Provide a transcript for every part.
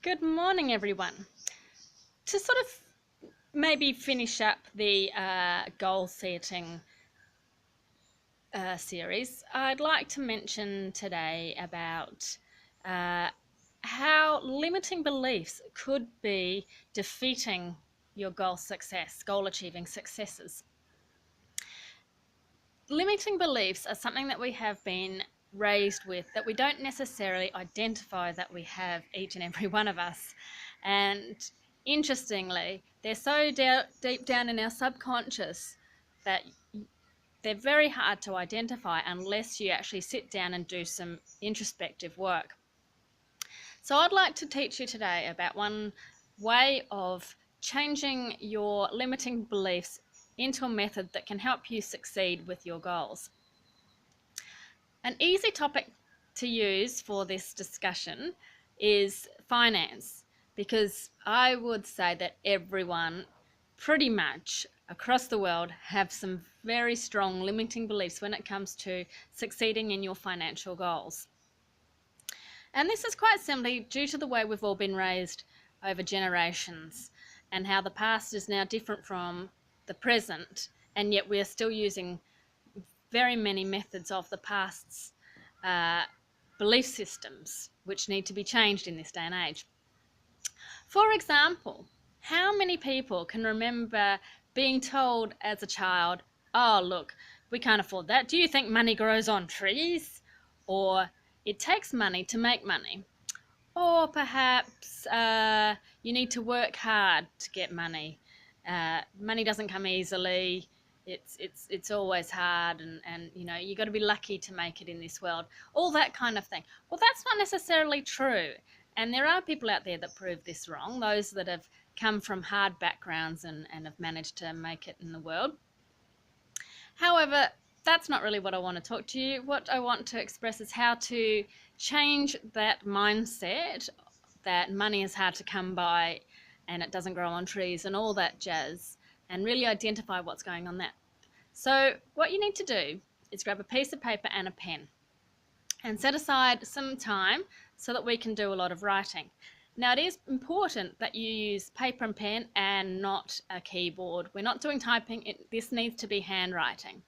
Good morning, everyone. To sort of maybe finish up the goal setting series, I'd like to mention today about uh, how limiting beliefs could be defeating your goal achieving successes. Limiting beliefs are something that we have been raised with that we don't necessarily identify that we have, each and every one of us. And interestingly, they're so deep down in our subconscious that they're very hard to identify unless you actually sit down and do some introspective work. So I'd like to teach you today about one way of changing your limiting beliefs into a method that can help you succeed with your goals. An easy topic to use for this discussion is finance, because I would say that everyone pretty much across the world have some very strong limiting beliefs when it comes to succeeding in your financial goals. And this is quite simply due to the way we've all been raised over generations and how the past is now different from the present, and yet we are still using very many methods of the past's belief systems, which need to be changed in this day and age. For example, how many people can remember being told as a child, oh, look, we can't afford that. Do you think money grows on trees? Or it takes money to make money. Or perhaps you need to work hard to get money. Money doesn't come easily. It's always hard, and you got to be lucky to make it in this world. All that kind of thing. Well, that's not necessarily true, and there are people out there that prove this wrong. Those that have come from hard backgrounds and have managed to make it in the world. However, that's not really what I want to talk to you. What I want to express is how to change that mindset that money is hard to come by and it doesn't grow on trees and all that jazz, and really identify what's going on there. So what you need to do is grab a piece of paper and a pen and set aside some time so that we can do a lot of writing. Now, it is important that you use paper and pen and not a keyboard. We're not doing typing. This needs to be handwriting.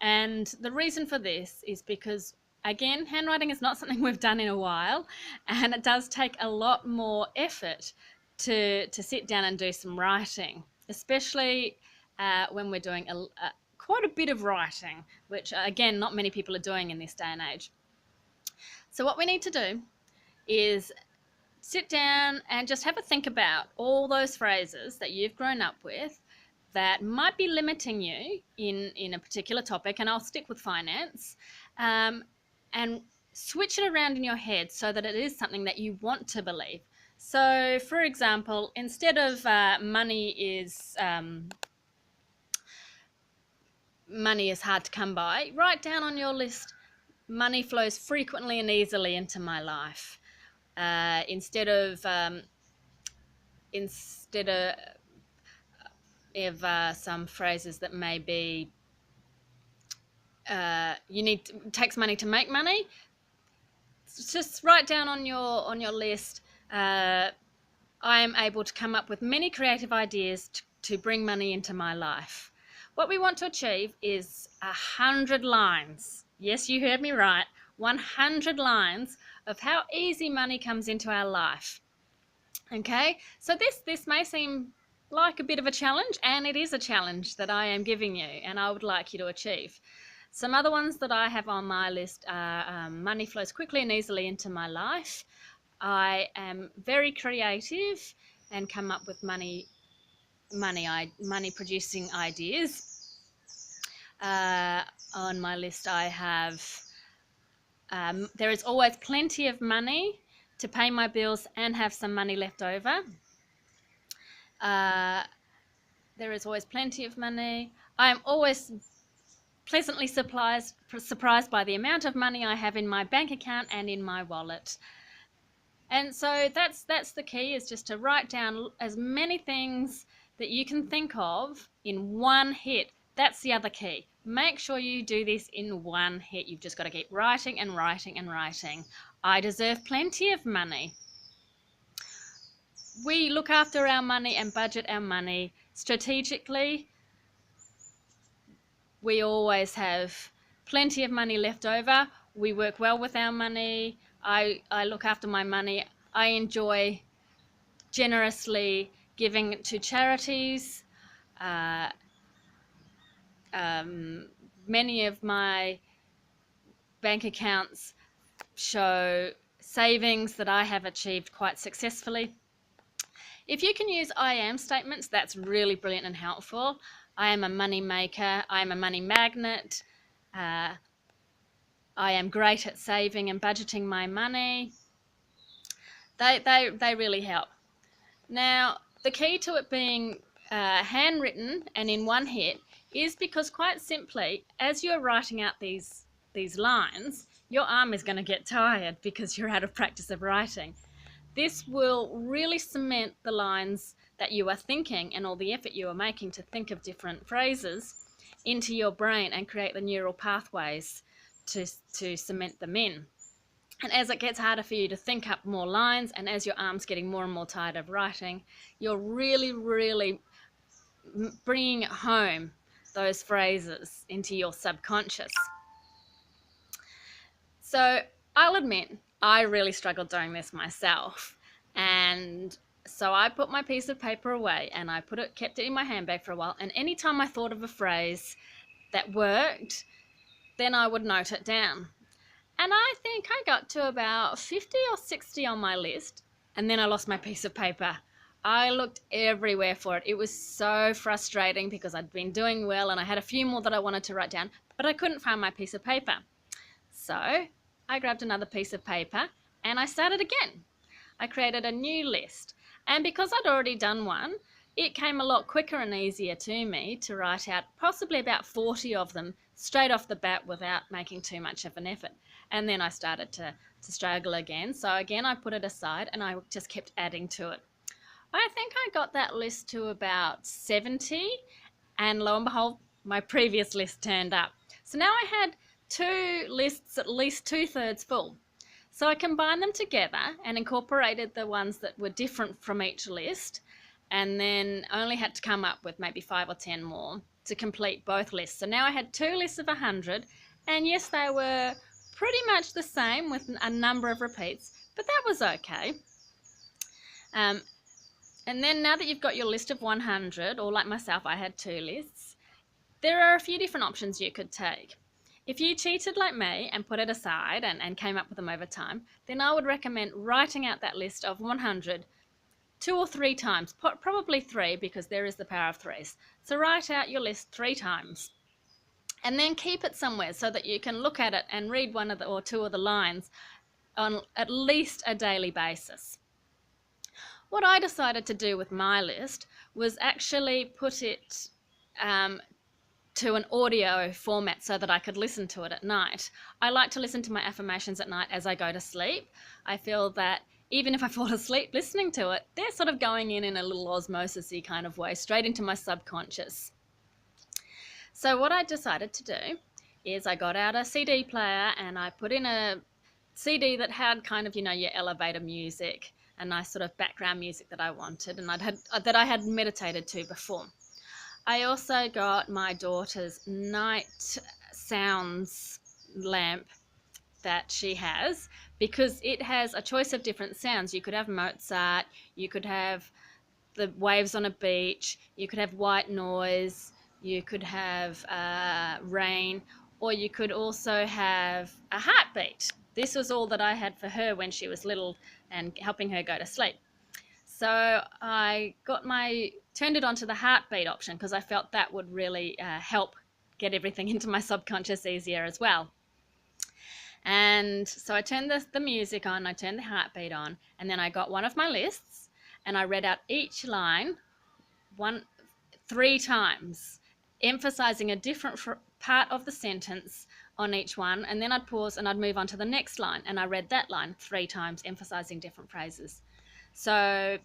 And the reason for this is because, again, handwriting is not something we've done in a while, and it does take a lot more effort to sit down and do some writing, especially when we're doing quite a bit of writing, which, again, not many people are doing in this day and age. So what we need to do is sit down and just have a think about all those phrases that you've grown up with that might be limiting you in a particular topic, and I'll stick with finance, and switch it around in your head so that it is something that you want to believe. So, for example, instead of money is hard to come by, write down on your list, money flows frequently and easily into my life. Instead of some phrases that may be it takes money to make money, just write down on your list, I am able to come up with many creative ideas to bring money into my life. What we want to achieve is 100 lines. Yes, you heard me right. 100 lines of how easy money comes into our life. Okay, so this may seem like a bit of a challenge, and it is a challenge that I am giving you and I would like you to achieve. Some other ones that I have on my list are money flows quickly and easily into my life. I am very creative and come up with money producing ideas. On my list I have there is always plenty of money to pay my bills and have some money left over. There is always plenty of money. I am always pleasantly surprised by the amount of money I have in my bank account and in my wallet. And so that's the key, is just to write down as many things that you can think of in one hit. That's the other key. Make sure you do this in one hit. You've just got to keep writing and writing and writing. I deserve plenty of money. we look after our money and budget our money strategically, we always have plenty of money left over. We work well with our money. I look after my money. I enjoy generously giving to charities. Uh, Many of my bank accounts show savings that I have achieved quite successfully. If you can use I am statements, that's really brilliant and helpful. I am a money maker. I am a money magnet. I am great at saving and budgeting my money. They really help. Now, the key to it being handwritten and in one hit is because, quite simply, as you're writing out these lines, your arm is going to get tired because you're out of practice of writing. This will really cement the lines that you are thinking and all the effort you are making to think of different phrases into your brain and create the neural pathways to cement them in. And as it gets harder for you to think up more lines, and as your arm's getting more and more tired of writing, you're really, really bringing home those phrases into your subconscious. So I'll admit, I really struggled doing this myself. And so I put my piece of paper away and I kept it in my handbag for a while. And anytime I thought of a phrase that worked, then I would note it down. And I think I got to about 50 or 60 on my list, and then I lost my piece of paper. I looked everywhere for it. It was so frustrating because I'd been doing well and I had a few more that I wanted to write down, but I couldn't find my piece of paper. So I grabbed another piece of paper and I started again. I created a new list. And because I'd already done one, it came a lot quicker and easier to me to write out possibly about 40 of them straight off the bat without making too much of an effort. And then I started to struggle again. So again, I put it aside and I just kept adding to it. I think I got that list to about 70, and lo and behold, my previous list turned up. So now I had two lists at least 2/3 full. So I combined them together and incorporated the ones that were different from each list, and then only had to come up with maybe 5 or 10 more to complete both lists. So now I had two lists of 100, and yes, they were pretty much the same with a number of repeats, but that was okay. And then now that you've got your list of 100, or like myself, I had two lists, there are a few different options you could take. If you cheated like me and put it aside and came up with them over time, then I would recommend writing out that list of 100 2 or 3 times, probably 3 because there is the power of threes. So write out your list 3 times and then keep it somewhere so that you can look at it and read one of the, or two of the lines on at least a daily basis. What I decided to do with my list was actually put it to an audio format so that I could listen to it at night. I like to listen to my affirmations at night as I go to sleep. I feel that even if I fall asleep listening to it, they're sort of going in a little osmosis-y kind of way, straight into my subconscious. So what I decided to do is I got out a CD player and I put in a CD that had kind of, your elevator music, a nice sort of background music that I wanted and that I had meditated to before. I also got my daughter's night sounds lamp that she has, because it has a choice of different sounds. You could have Mozart, you could have the waves on a beach, you could have white noise, you could have rain, or you could also have a heartbeat. This was all that I had for her when she was little and helping her go to sleep. So I turned it onto the heartbeat option because I felt that would really help get everything into my subconscious easier as well. And so I turned the music on, I turned the heartbeat on, and then I got one of my lists and I read out each line 3 times, emphasizing a different part of the sentence on each one, and then I'd pause and I'd move on to the next line and I read that line 3 times, emphasizing different phrases. So,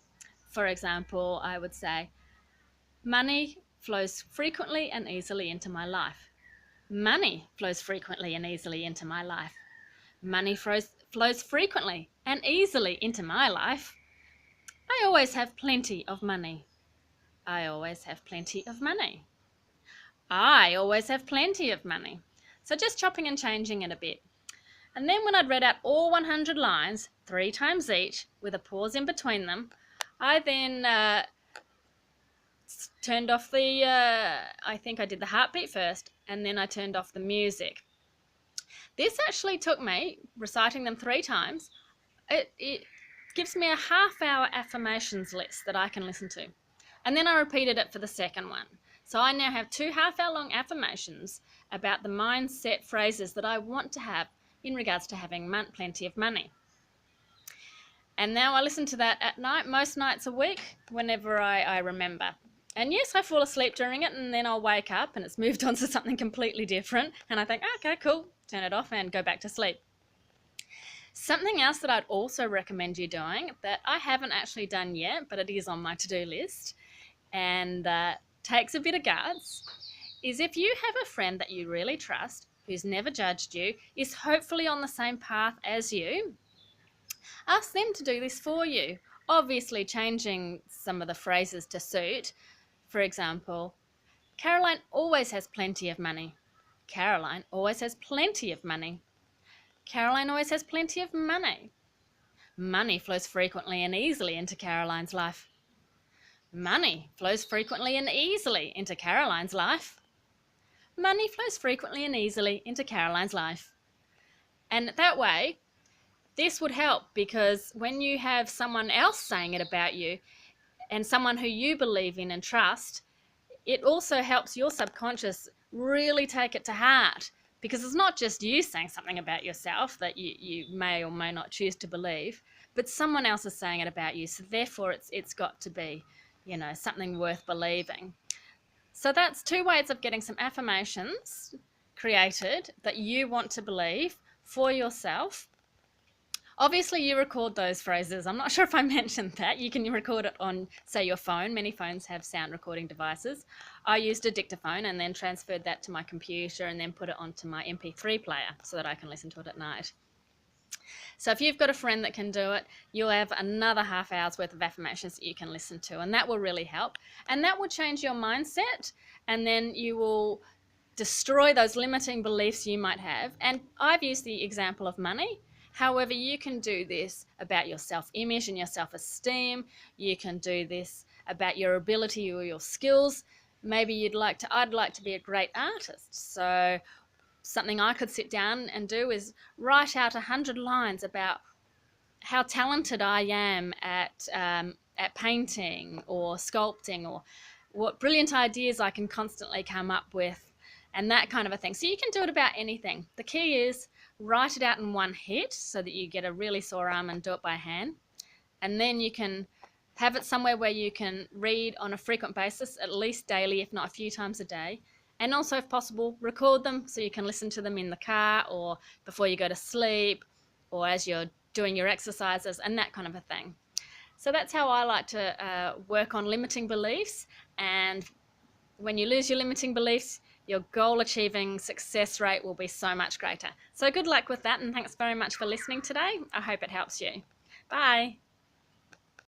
for example, I would say, money flows frequently and easily into my life. Money flows frequently and easily into my life. Money flows frequently and easily into my life. I always have plenty of money. I always have plenty of money. I always have plenty of money. So just chopping and changing it a bit. And then when I'd read out all 100 lines, 3 times each, with a pause in between them, I then turned off the, I think I did the heartbeat first, and then I turned off the music. This actually took me, reciting them 3 times, it gives me a half-hour affirmations list that I can listen to. And then I repeated it for the second one. So I now have 2 half-hour long affirmations about the mindset phrases that I want to have in regards to having plenty of money. And now I listen to that at night, most nights a week, whenever I remember. And yes, I fall asleep during it, and then I'll wake up and it's moved on to something completely different. And I think, okay, cool, turn it off and go back to sleep. Something else that I'd also recommend you doing that I haven't actually done yet, but it is on my to-do list and takes a bit of guts, is if you have a friend that you really trust, who's never judged you, is hopefully on the same path as you, ask them to do this for you. Obviously changing some of the phrases to suit. For example, Caroline always has plenty of money. Caroline always has plenty of money. Caroline always has plenty of money. Money flows frequently and easily into Caroline's life. Money flows frequently and easily into Caroline's life. Money flows frequently and easily into Caroline's life. And that way, this would help, because when you have someone else saying it about you and someone who you believe in and trust, it also helps your subconscious really take it to heart, because it's not just you saying something about yourself that you may or may not choose to believe, but someone else is saying it about you. So therefore it's got to be, something worth believing. So that's 2 ways of getting some affirmations created that you want to believe for yourself. Obviously, you record those phrases. I'm not sure if I mentioned that. You can record it on, say, your phone. Many phones have sound recording devices. I used a dictaphone and then transferred that to my computer and then put it onto my MP3 player so that I can listen to it at night. So if you've got a friend that can do it, you'll have another half hour's worth of affirmations that you can listen to, and that will really help. And that will change your mindset, and then you will destroy those limiting beliefs you might have. And I've used the example of money. However, you can do this about your self-image and your self-esteem. You can do this about your ability or your skills. Maybe I'd like to be a great artist. So something I could sit down and do is write out 100 lines about how talented I am at painting or sculpting, or what brilliant ideas I can constantly come up with, and that kind of a thing. So you can do it about anything. The key is write it out in one hit so that you get a really sore arm and do it by hand. And then you can have it somewhere where you can read on a frequent basis, at least daily, if not a few times a day. And also, if possible, record them so you can listen to them in the car or before you go to sleep or as you're doing your exercises and that kind of a thing. So that's how I like to work on limiting beliefs. And when you lose your limiting beliefs, your goal achieving success rate will be so much greater. So good luck with that, and thanks very much for listening today. I hope it helps you. Bye.